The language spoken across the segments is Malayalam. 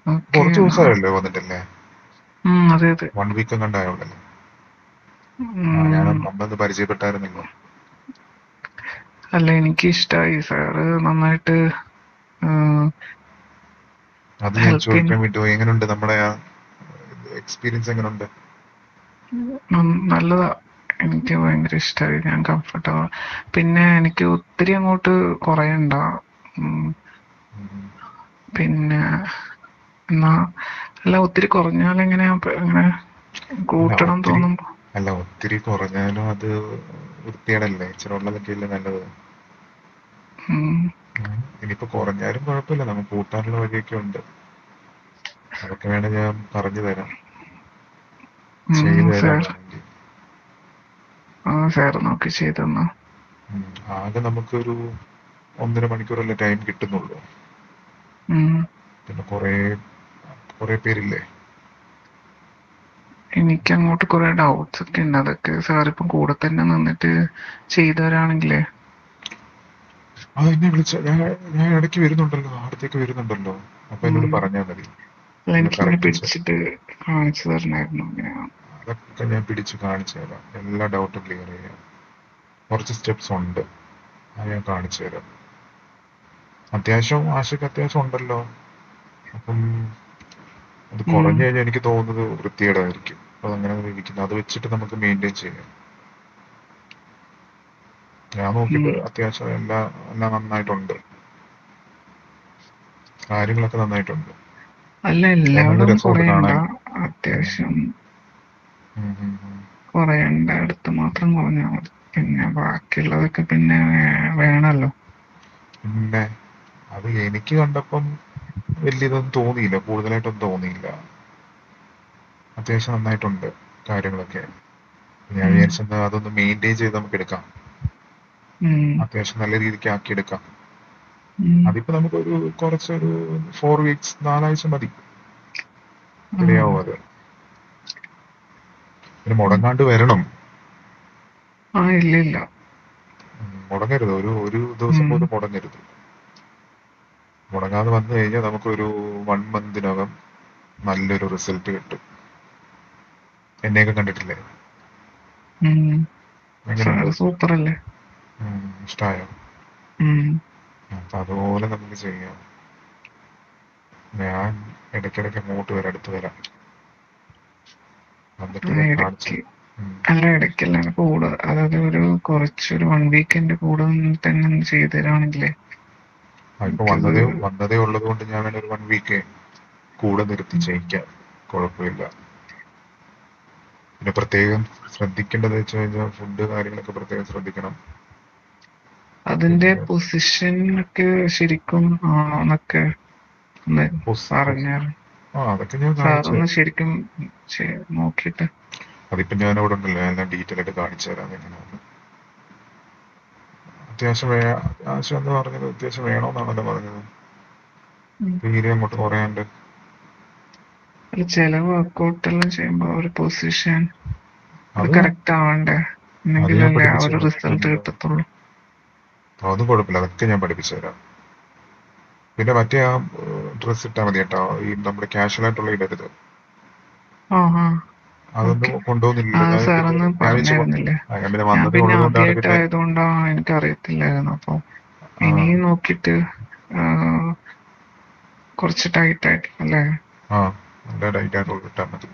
ഓക്കെ. കുറച്ച് ദിവസമായല്ലേ വന്നിട്ടല്ലേ? അതെ അതെ. 1 വീക്ക് കണ്ടായോണ്ടല്ലേ? ഞാൻ ഉം, നമ്മളത് പരിചയപ്പെട്ടായിരുന്നല്ലോ. അല്ല എനിക്ക് ഇഷ്ടായി സാറ് നന്നായിട്ട് അത് ഞാൻ ഹെൽപ്പ് ചോദിക്കാൻ ചെയ്യുന്നു. വിട്ടു, എങ്ങനെയുണ്ട് നമ്മുടെ ആ എക്സ്പീരിയൻസ് എങ്ങനെയുണ്ട്? നല്ലതാ. എനിക്ക് ഭയങ്കര ഇഷ്ടമായി. ഞാൻ കംഫർട്ടബിൾ. പിന്നെ എനിക്ക് ഒത്തിരി അങ്ങോട്ട് കുറയണ്ട. ഉം, ഉം. പിന്നെ എന്നാ അല്ല ഒത്തിരി കുറഞ്ഞാലെങ്ങനെയാ എങ്ങനെ അല്ല കൂട്ടണം ഒത്തിരി തോന്നുമ്പോ. അല്ല ഒത്തിരി കുറഞ്ഞാലും അത് വൃത്തികേടല്ലേ, ഇച്ചിരി ഉള്ളതൊക്കെ അല്ലേ നല്ലത്. ഉം, ഇനിയിപ്പോ കുറഞ്ഞാലും കുഴപ്പമില്ല, നമുക്ക് കൂട്ടാനുള്ള വഴിയൊക്കെ ഉണ്ട്. അതൊക്കെ വേണേ ഞാൻ പറഞ്ഞു തരാം, ചെയ്തു തരാം സാർ വേണമെങ്കിൽ. സാർ നോക്കി ചെയ്തെന്നാ. ഉം. ആകെ നമുക്കൊരു 1.5 മണിക്കൂറല്ലേ ടൈം കിട്ടുന്നുള്ളൂ. ഉം, പിന്നെ കുറേ കുറേ പേരില്ലേ. എനിക്ക് അങ്ങോട്ട് കുറെ ഡൗട്ട്സ് ഒക്കെ ഉണ്ട്. അതൊക്കെ സാർ ഇപ്പം കൂടെ തന്നെ നിന്നിട്ട് ചെയ്തു തരാണെങ്കിലേ. അത് എന്നെ വിളിച്ച ഞാൻ ഇടയ്ക്ക് വരുന്നുണ്ടല്ലോ, അടുത്തേക്ക് വരുന്നുണ്ടല്ലോ. അപ്പൊ എന്നോട് ഉം, പറഞ്ഞാൽ മതി. അല്ല നമ്മൾ എനിക്കിങ്ങനെ കറക്റ്റ് പിടിച്ചിട്ട് കാണിച്ചു തരണമായിരുന്നു അങ്ങനെയാ. അതൊക്കെ ഞാൻ പിടിച്ച് കാണിച്ചു തരാം, എല്ലാ ഡൗട്ടും ക്ലിയർ ചെയ്യാം. കുറച്ച് സ്റ്റെപ്സ് ഉണ്ട്, അത് ഞാൻ കാണിച്ചു തരാം. ആശയ്ക്ക് അത്യാവശ്യം ഉണ്ടല്ലോ. അപ്പം അത് ഉം, കുറഞ്ഞു കഴിഞ്ഞാൽ എനിക്ക് തോന്നുന്നത് വൃത്തികേടായിരിക്കും. അത് അങ്ങനെ ഇരിക്കുന്നത്, അത് വെച്ചിട്ട് നമുക്ക് മെയിൻറ്റെയിൻ ചെയ്യാം. ഞാൻ ഉം. നോക്കിയിട്ട് അത്യാവശ്യം എല്ലാം നന്നായിട്ടുണ്ട്, കാര്യങ്ങളൊക്കെ നന്നായിട്ടുണ്ട്. അല്ല നല്ല എല്ലായിടവും രസമുണ്ട് കുറയണ്ട. കാണാൻ. ഉം. അത്യാവശ്യം ഉം, ഉം, ഉം. കുറയണ്ട അടുത്ത് മാത്രം കുറഞ്ഞാൽ മതി. പിന്നെ ബാക്കിയുള്ളതൊക്കെ പിന്നെ വേണമല്ലോ. പിന്നെ അത് എനിക്ക് കണ്ടപ്പം വലിയ ഇതൊന്നും തോന്നിയില്ല, കൂടുതലായിട്ടൊന്നും തോന്നിയില്ല. അത്യാവശ്യം നന്നായിട്ടുണ്ട് കാര്യങ്ങളൊക്കെ. ഞാൻ ഉം, വിചാരിച്ചെന്താ അതൊന്ന് മെയിൻറ്റെയിൻ ചെയ്ത് നമുക്ക് എടുക്കാം, ഉം, അത്യാവശ്യം നല്ല രീതിക്ക് ആക്കിയെടുക്കാം. ഉം, അതിപ്പോ നമുക്കൊരു കുറച്ചൊരു 4 വീക്സ്, 4 ആഴ്ച മതി, ഉം, ശരിയാവും അത്. പിന്നെ മുടങ്ങാണ്ട് വരണം. ഇല്ല ഇല്ല. മുടങ്ങരുത്, ഒരു ഒരു ദിവസം ഉം, പോലും മുടങ്ങരുത്. മുടങ്ങാതെ വന്നു കഴിഞ്ഞാൽ നമുക്കൊരു 1 മന്തിനകം നല്ലൊരു റിസൾട്ട് കിട്ടും. എന്നെയൊക്കെ കണ്ടിട്ടില്ലേ? ഉം. എങ്ങനെയുണ്ട്? സാറ് സൂപ്പർ അല്ലേ. ഇഷ്ടമായോ? ഉം. അപ്പൊ അതുപോലെ നമുക്ക് ചെയ്യാം. ഞാൻ ഇടയ്ക്കിടയ്ക്ക് അങ്ങോട്ട് വരാം, അടുത്ത് വരാം, വന്നിട്ട് ഇത് കാണിച്ചു. ഇടയ്ക്ക്. അല്ല ഇടയ്ക്കല്ല, കൂടെ അതായത് ഒരു കുറച്ചൊരു 1 വീക്കിന്റെ കൂടെ നിന്ന് തന്നെ ഒന്ന് ചെയ്തു തരാണെങ്കിലേ ഇപ്പൊ എനിക്കത്. വന്നതേ ഉള്ളത് കൊണ്ട് ഞാൻ വേണേ ഒരു 1 വീക്ക് കൂടെ നിർത്തി ചെയ്യിക്കാം, കുഴപ്പമില്ല. പിന്നെ പ്രത്യേകം ശ്രദ്ധിക്കേണ്ടത് വെച്ച് കഴിഞ്ഞാൽ ഫുഡ് കാര്യങ്ങളൊക്കെ പ്രത്യേകം ശ്രദ്ധിക്കണം. അതിന്റെ പിന്നെ പൊസിഷൻ ഒക്കെ ശരിക്കും ആണോന്നൊക്കെ ഒന്ന് പറഞ്ഞായിരുന്നു. അതൊക്കെ ഞാൻ കാണിച്ചു സാറൊന്ന് തരാം. ശരിക്കും നോക്കിയിട്ട്. അതിപ്പോ ഞാൻ അവിടെ ഉണ്ടല്ലോ, ഞാൻ ഡീറ്റെയിൽ ആയിട്ട് കാണിച്ചു തരാം എങ്ങനെയാണ്. അത്യാവശ്യം ആവശ്യം എന്ന് പറഞ്ഞത് അത്യാവശ്യം വേണമെന്നാണല്ലോ പറഞ്ഞത്. ഉം. തീരെ അങ്ങോട്ട് കുറയാണ്ട്. അല്ല, ചില വർക്കൗട്ട് എല്ലാം ചെയ്യുമ്പോ ഒരു പൊസിഷൻ അത് അത് കറക്റ്റ് ആവണ്ടേ, അത് ഞാൻ എന്നെങ്കിലല്ലേ ആ പഠിപ്പിച്ചു ഒരു തരാം. റിസൾട്ട് കിട്ടത്തുള്ളൂ. അതൊന്നും കുഴപ്പമില്ല, അതൊക്കെ ഞാൻ പഠിപ്പിച്ചു തരാം. പിന്നെ മറ്റേ ആ ഡ്രസ്സ് ഇട്ടാൽ മതി കേട്ടോ, ഈ നമ്മുടെ കാഷ്വൽ ആയിട്ടുള്ള ഇടരുത്. ആ ആ അതൊന്നും ഓക്കെ. കൊണ്ടുപോകുന്നില്ലല്ലോ സാറൊന്ന് ഞാൻ വെച്ച് പറഞ്ഞായിരുന്നില്ലേ. ഞാൻ പിന്നെ ഞാൻ വന്നതേ പിന്നെ ഉള്ളതുകൊണ്ടാണ് പിന്നെ. ആദ്യമായിട്ടായതുകൊണ്ടാ എനിക്കറിയത്തില്ലായിരുന്നു. അപ്പൊ ആ ഇനി നോക്കിയിട്ട് ആ, കുറച്ച് ടൈറ്റ് ആയിട്ട് അല്ലേ. ആ നല്ല ഡൈറ്റ് ആയിട്ടുള്ള ഇട്ടാൽ മതി,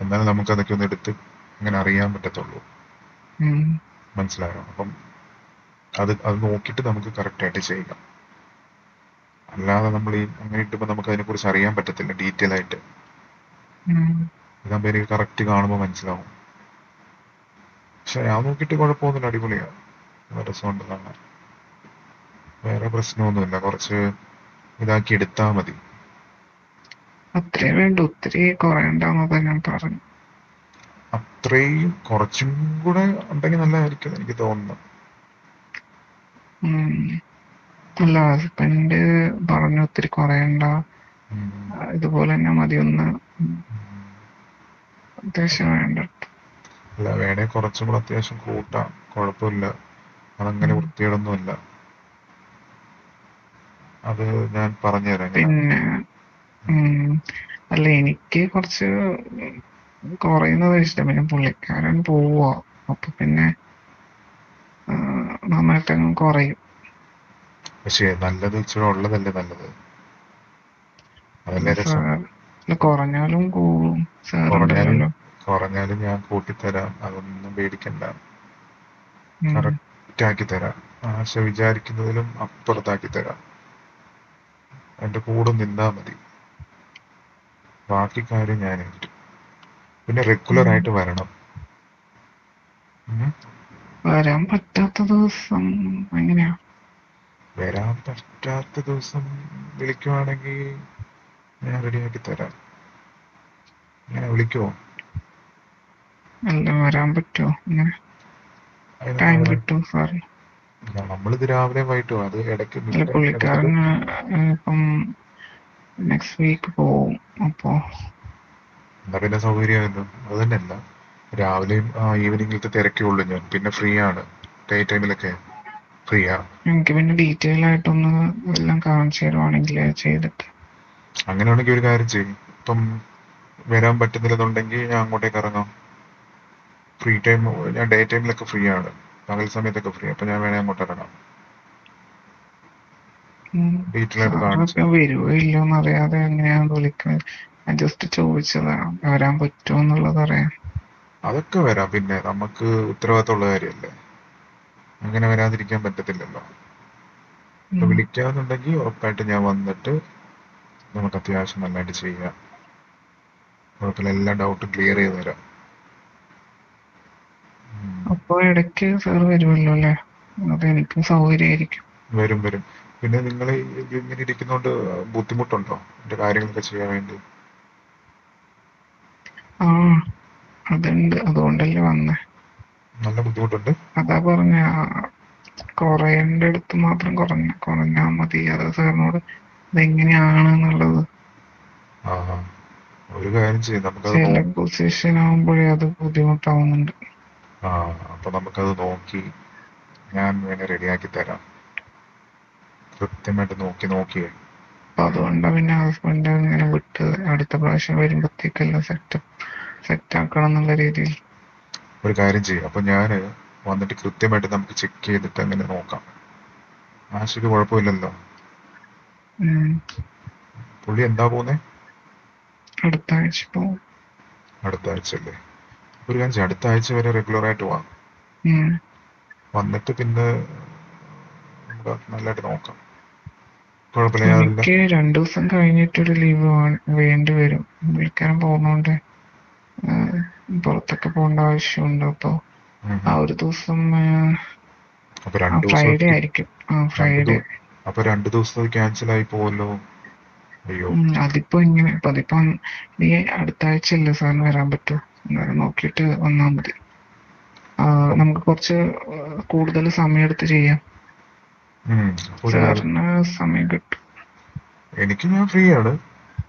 എന്നാലും നമുക്ക് അതൊക്കെ ഒന്ന് എടുത്ത് അങ്ങനെ അറിയാൻ പറ്റത്തുള്ളൂ. ഉം, മനസ്സിലായോ? അപ്പം അത് നോക്കിയിട്ട് നമുക്ക് കറക്റ്റ് ആയിട്ട് ചെയ്യാം. അല്ലാതെ നമ്മൾ ഈ അങ്ങനെ ഇട്ടുമ്പോൾ നമുക്ക് അതിനെക്കുറിച്ച് അറിയാൻ പറ്റത്തില്ല ഡീറ്റെയിൽ ആയിട്ട്. ഉം. ഇതാകുമ്പോൾ എനിക്ക് കറക്റ്റ് കാണുമ്പോൾ മനസ്സിലാവും. പക്ഷെ ഞാൻ നോക്കിയിട്ട് കുഴപ്പമൊന്നുമില്ല, അടിപൊളിയാണ്, നല്ല രസമുണ്ട് കാണാൻ. വേറെ പ്രശ്നമൊന്നുമില്ല, കുറച്ച് ഇതാക്കി എടുത്താൽ മതി. അത്രയും വേണ്ട, ഒത്തിരി കുറയണ്ടെന്നതാ ഞാൻ പറഞ്ഞു. അത്രയും കുറച്ചും കൂടെ ഉണ്ടെങ്കിൽ നല്ലതായിരിക്കും എനിക്ക് തോന്നുന്നു. ഉം. അല്ല ഹസ്ബൻഡ് പറഞ്ഞു ഒത്തിരി കുറയണ്ട, ഉം. ഇതുപോലെ തന്നെ മതിയൊന്ന്. ഉം. അത്യാവശ്യം വേണ്ട. അല്ല വേണേ കുറച്ചും കൂടെ അത്യാവശ്യം കൂട്ടാം, കുഴപ്പമില്ല. അതങ്ങനെ ഉം. വൃത്തികേടൊന്നുമല്ല. അത് ഞാൻ പറഞ്ഞുതരാം എങ്ങനെ. പിന്നെ ഉം. അല്ല എനിക്ക് കുറച്ച് കുറയുന്നത് ഇഷ്ടം. പിന്നെ പുള്ളിക്കാരൻ പോവോ, അപ്പൊ പിന്നെ നന്നായിട്ടങ്ങ് കുറയും. പക്ഷേ നല്ലത് ഇച്ചിരി ഉള്ളതല്ലേ നല്ലത്, അതല്ലേ രസം. സാർ കുറഞ്ഞാലും കൂടും, കുറഞ്ഞാലും സാറുണ്ടല്ലോ. കുറഞ്ഞാലും ഞാൻ കൂട്ടിത്തരാം, അതൊന്നും പേടിക്കണ്ട. ഉം. കറക്റ്റ് ആക്കി തരാം. ആശ വിചാരിക്കുന്നതിലും അപ്പുറത്താക്കി തരാം. എന്റെ കൂടെ നിന്നാ മതി, ബാക്കി കാര്യം ഞാൻ ഏറ്റു. പിന്നെ റെഗുലർ ഉം. ആയിട്ട് വരണം. ഉം. വരാൻ പറ്റാത്ത ദിവസം എങ്ങനെയാ? വരാൻ പറ്റാത്ത ദിവസം വിളിക്കുവാണെങ്കിൽ ഞാൻ റെഡിയാക്കി തരാം. ഇങ്ങനെ വിളിക്കുവോ? അല്ല, വരാൻ പറ്റുമോ? ഇങ്ങനെ അതിനെന്താ ടൈം പറയാ, കിട്ടും സാറിന്? നമ്മളിത് രാവിലെ വൈകിട്ടോ, അത് ഇടയ്ക്ക് അല്ല, മിഡ് ടൈം ഇടയ്ക്കത്. പുള്ളിക്കാരന് ഇപ്പം നെക്സ്റ്റ് വീക്ക് പോവും. അപ്പോ എന്നാ പിന്നെ സൗകര്യമല്ലോ. അത് തന്നെയല്ല, രാവിലെയും ഈവനിങ്ങിലത്തെ തിരക്കേ ഉള്ളൂ ഞാൻ, പിന്നെ ഫ്രീ ആണ്. ഡേ ടൈമിലൊക്കെ ഫ്രീയാ. എനിക്ക് പിന്നെ ഡീറ്റെയിൽ ആയിട്ടൊന്ന് എല്ലാം കാണിച്ചു തരുവാണെങ്കിൽ ചെയ്തിട്ട്. അങ്ങനെയാണെങ്കിൽ ഒരു കാര്യം ചെയ്യും, ഇപ്പം വരാൻ പറ്റുന്നില്ലെന്നുണ്ടെങ്കിൽ ഞാൻ അങ്ങോട്ടേക്ക് ഇറങ്ങാം. ഫ്രീ ടൈം, ഞാൻ ഡേ ടൈമിലൊക്കെ ഫ്രീ ആണ്, പകൽ സമയത്തൊക്കെ ഫ്രീ. അപ്പൊ ഞാൻ വേണേ അങ്ങോട്ട് ഇറങ്ങാം, ഡീറ്റെയിൽ ആയിട്ട് കാണിച്ചു സാറൊക്കെ തരാം. വരുവോ ഇല്ലയോ എന്നറിയാതെ എങ്ങനെയാന്ന് വിളിക്കുന്നത്. ഞാൻ ജസ്റ്റ് ചോദിച്ചതാ, വരാൻ പറ്റുമോ എന്നുള്ളത് അറിയാം. അതൊക്കെ വരാം, പിന്നെ നമുക്ക് ഉത്തരവാദിത്തമുള്ള കാര്യമല്ലേ, അങ്ങനെ വരാതിരിക്കാൻ പറ്റത്തില്ലല്ലോ. ഇപ്പൊ ഉം. വിളിക്കാന്നുണ്ടെങ്കിൽ ഉറപ്പായിട്ട് ഞാൻ വന്നിട്ട് നമുക്ക് അത്യാവശ്യം നന്നായിട്ട് ചെയ്യാം. കുഴപ്പമില്ല, എല്ലാ ഡൗട്ടും ക്ലിയർ ചെയ്ത് തരാം. അപ്പൊ ഇടയ്ക്ക് സാർ വരുമല്ലോ അല്ലേ? അതെനിക്കും സൗകര്യമായിരിക്കും. വരും വരും. പിന്നെ നിങ്ങൾ ഇങ്ങനെ ഇരിക്കുന്നോണ്ട് ബുദ്ധിമുട്ടുണ്ടോ എന്റെ കാര്യങ്ങളൊക്കെ ചെയ്യാൻ വേണ്ടി? ആ, അതുണ്ട്. അതുകൊണ്ടല്ലേ വന്നേ. നല്ല ബുദ്ധിമുട്ടുണ്ട്. അതാ പറഞ്ഞ, കുറയേണ്ട അടുത്ത് മാത്രം കുറഞ്ഞാ മതി. അത് സാറിനോട് ഇതെങ്ങനെയാണ് എന്നുള്ളത്. ആ ആ. ഒരു കാര്യം ചെയ്യും, നമുക്കത് ചില പൊസിഷൻ ആവുമ്പോഴേ അത് ബുദ്ധിമുട്ടാവുന്നുണ്ട്. ആ, അപ്പൊ നമുക്കത് നോക്കി ഞാൻ വേണേ റെഡിയാക്കി തരാം, കൃത്യമായിട്ട് നോക്കി നോക്കിയേ. അപ്പൊ അതുകൊണ്ടാ പിന്നെ ഹസ്ബൻഡ് ഇങ്ങനെ വിട്ട് അടുത്ത പ്രാവശ്യം വരുമ്പോഴത്തേക്കെല്ലാം സെറ്റ് ആക്കണം എന്നുള്ള രീതിയിൽ. ഒരു കാര്യം ചെയ്യും, അപ്പൊ ഞാൻ വന്നിട്ട് കൃത്യമായിട്ട് നമുക്ക് ചെക്ക് ചെയ്തിട്ട് അങ്ങനെ നോക്കാം. ആശയ്ക്ക് കുഴപ്പമില്ലല്ലോ? ഉം. പുള്ളി എന്താ പോകുന്നേ? അടുത്ത ആഴ്ച പോവും. അടുത്ത ആഴ്ച അല്ലേ? ഒരു കാര്യം ചെയ്യും, അടുത്ത ആഴ്ച വരെ റെഗുലർ ആയിട്ട് വാ. ഉം. വന്നിട്ട് പിന്നെ നമുക്ക് നല്ലതായിട്ട് നോക്കാം. കുഴപ്പമില്ല, അതില്ല. എനിക്ക് 2 ദിവസം കഴിഞ്ഞിട്ടൊരു ലീവ് വേണ്ടി വരും. വിളിക്കാൻ പോകുന്നോണ്ട് പുറത്തൊക്കെ പോകേണ്ട ആവശ്യമുണ്ട്. അപ്പൊ ആ ഒരു ദിവസം അപ്പൊ 2 ദിവസം ഫ്രൈഡേ ആയിരിക്കും. ഫ്രൈഡേ. അപ്പൊ 2 ദിവസം ക്യാൻസൽ ആയി പോവല്ലോ. അയ്യോ. അതിപ്പോ ഈ അടുത്ത ആഴ്ചയല്ലേ സാറിന് വരാൻ പറ്റൂ. അന്നേരം നോക്കിയിട്ട് വന്നാൽ മതി. നമുക്ക് കുറച്ച് കൂടുതൽ സമയം എടുത്ത് ചെയ്യാം. അപ്പൊ ഒരു കാര്യം, സാറിന് സമയം കിട്ടും. ഞാൻ ഫ്രീ ആണ്.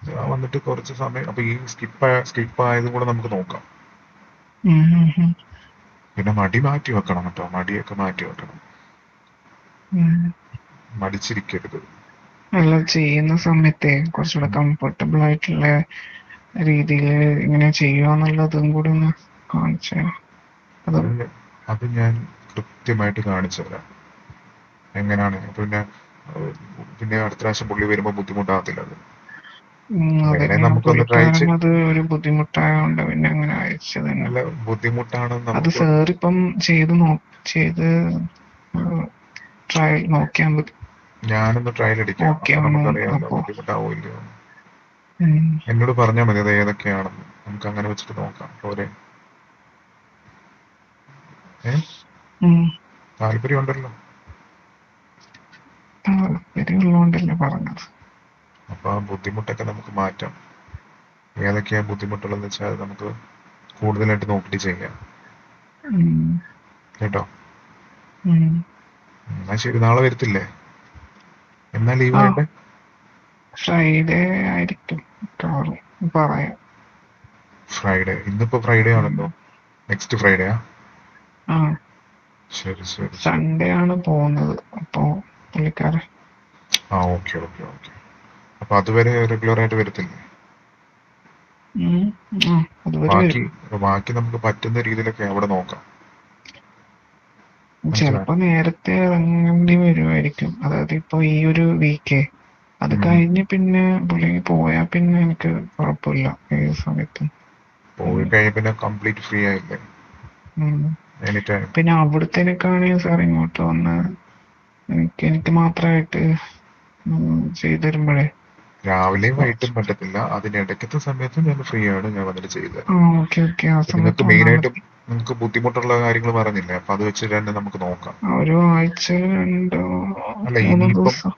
ഞാൻ വന്നിട്ട് കുറച്ച് സമയം, അപ്പൊ ഈ സ്കിപ്പ് ആയതും കൂടെ നമുക്ക് നോക്കാം. ഉം, ഉം, ഉം. പിന്നെ മടി മാറ്റി വെക്കണം കേട്ടോ, മടിയൊക്കെ മാറ്റി വെക്കണം. ഉം. മടിച്ചിരിക്കരുത്. അല്ല, ചെയ്യുന്ന സമയത്തെ കുറച്ചുകൂടെ കംഫർട്ടബിൾ ആയിട്ടുള്ള രീതിയിൽ ഇങ്ങനെ ചെയ്യുക എന്നുള്ളതും കൂടി ഒന്ന് കാണിച്ചേ. അത് അത് അത് ഞാൻ കൃത്യമായിട്ട് കാണിച്ചു തരാം എങ്ങനെയാണ്. പിന്നെ പിന്നെ അടുത്ത പ്രാവശ്യം പുള്ളി വരുമ്പോൾ ബുദ്ധിമുട്ടാകത്തില്ല അത്. വേണേ അതന്നെയാണ് നമുക്കൊന്ന് ട്രൈ പുള്ളിക്കാരൻ അത് ഒരു ബുദ്ധിമുട്ടായോണ്ട് പിന്നെ അങ്ങനെ അയച്ചത് തന്നെ. നല്ല ബുദ്ധിമുട്ടാണെന്ന് അത് നമുക്ക്. സാർ ഇപ്പം ചെയ്ത് ട്രയൽ നോക്കിയാൽ മതി. ഞാനൊന്ന് ട്രയൽ അടിക്കാം, ഓക്കെ അപ്പൊ ആണോ നമുക്കറിയാമല്ലോ അപ്പോ. ബുദ്ധിമുട്ടാവോ ഇല്ലയോ. ഉം. എന്നോട് പറഞ്ഞാൽ മതി അത് ഏതൊക്കെയാണെന്ന്, നമുക്ക് അങ്ങനെ വെച്ചിട്ട് നോക്കാം പോരെ. ഏ, ഉം. താല്പര്യം ഉണ്ടല്ലോ? താല്പര്യമുള്ളതുകൊണ്ടല്ലേ പറഞ്ഞത്. അപ്പൊ ആ ബുദ്ധിമുട്ടൊക്കെ നമുക്ക് മാറ്റാം. ഏതൊക്കെയാ ബുദ്ധിമുട്ടുള്ളതെന്ന് വെച്ചാൽ അത് നമുക്ക് കൂടുതലായിട്ട് നോക്കിയിട്ട് ചെയ്യാം ഉം. കേട്ടോ. ഉം. എന്നാ ശരി, നാളെ വരത്തില്ലേ? എന്നാ ലീവ് ആ, വേണ്ടേ? ഫ്രൈഡേ ആയിരിക്കും മിക്കവാറും. പറയാം. ഫ്രൈഡേ, ഇന്നിപ്പോ ഫ്രൈഡേ ഉം. ആണല്ലോ. നെക്സ്റ്റ് ഫ്രൈഡേയാ? ആ, ശരി ശരി ശരി. സൺഡേ ആണ് പോകുന്നത്. അപ്പോ പുള്ളിക്കാരൻ ആ, ഓക്കെ ഓക്കെ ഓക്കെ. അപ്പൊ അതുവരെ റെഗുലർ ആയിട്ട് വരത്തില്ലേ? ഉം. ആ അതുവരെ വരും. ബാക്കി നമുക്ക് പറ്റുന്ന രീതിയിലൊക്കെ അവിടെ നോക്കാം. മനസ്സിലായോ? ചിലപ്പോ നേരത്തെ ഇറങ്ങേണ്ടി വരുമായിരിക്കും. അതായത് ഇപ്പൊ ഈ ഒരു വീക്കേ അത് ഉം. കഴിഞ്ഞ് പിന്നെ പുള്ളി പോയാ പിന്നെ എനിക്ക് കുഴപ്പമില്ല ഏത് സമയത്തും. പോയി കഴിഞ്ഞ പിന്നെ കംപ്ലീറ്റ് ഫ്രീ ആയില്ലേ ഉം. Any time. പിന്നെ അവിടുത്തേക്കാണെങ്കിൽ സാർ ഇങ്ങോട്ട് വന്ന് എനിക്ക് മാത്രമായിട്ട് ചെയ്തു തരുമ്പോഴേ. രാവിലെയും വൈകിട്ടും പറ്റത്തില്ല, അതിനിടയ്ക്കത്തെ സമയത്ത് ഞാൻ ഫ്രീ ആണ്, ഞാൻ വന്നിട്ട് ചെയ്തു ആ തരാം. ഓക്കെ ഓക്കെ, ആ നിങ്ങൾക്ക് സമയത്ത് വന്നാൽ മെയിനായിട്ടും മതി. നിങ്ങൾക്ക് ബുദ്ധിമുട്ടുള്ള കാര്യങ്ങൾ പറഞ്ഞില്ലേ, അപ്പൊ അത് വെച്ചിട്ട് തന്നെ നമുക്ക് നോക്കാം. ഒരു ആഴ്ചയിൽ 2 അല്ല 3 ഇനിയിപ്പം ദിവസം